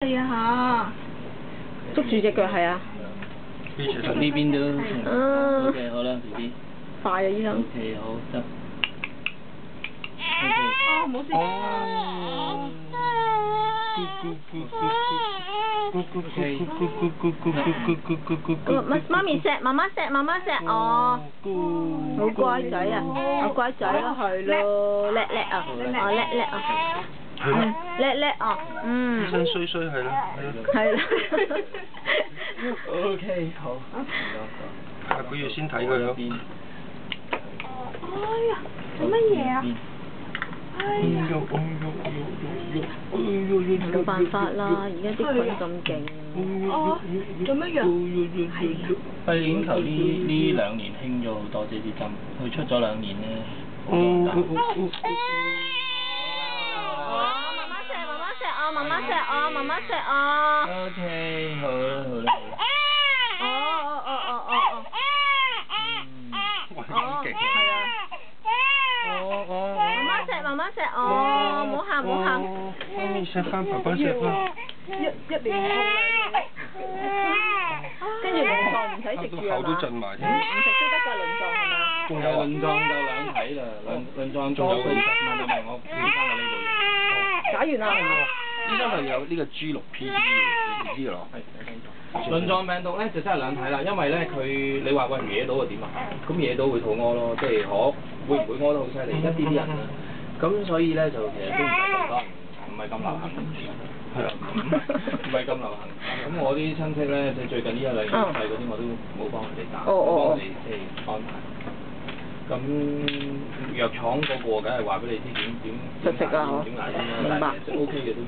係啊，捉住隻腳係啊。其實呢邊都OK 好啦 ，BB。快啊，醫生。OK 好得。哦，冇事。哦。媽咪錫，媽媽錫，媽媽錫，哦。好乖仔啊，好乖仔咯，係咯，叻叻啊，哦叻叻啊。係咯。叻叻啊，嗯。醫生衰衰係啦，係啦。OK 好。下個月先睇佢咯。哎呀，做乜嘢啊？冇辦法啦，而家啲菌咁勁。哦，做乜嘢？係啊。肺鏈球呢2年興咗好多呢啲針，佢出咗2年咧。媽媽錫我，媽媽錫我。OK 好啦好啦。哇！幾勁媽媽錫我，唔好喊唔好喊。媽咪錫翻，爸爸錫翻。一年跟住輪狀唔使食住啊嘛？口都震埋添。唔食都得㗎，輪狀係嘛？仲有輪狀就兩體啦，輪狀多40，唔係我轉翻去呢度嘅。打完啦。醫生係有呢個 G6PD 嘅，你知㗎咯？係。輪狀病毒咧就真係兩體啦，因為咧你話喂惹到就點啊？咁惹到會肚屙咯，即係會唔會屙得好犀利？一啲人啦。咁所以咧就其實都唔係咁多人，唔係咁流行。係啊，唔係咁流行。咁我啲親戚咧，即係最近呢1-2年細嗰啲，我都冇幫佢哋打，幫佢哋即係安排。咁藥廠嗰個梗係話俾你知點捱先啦，但係其實 OK 嘅都。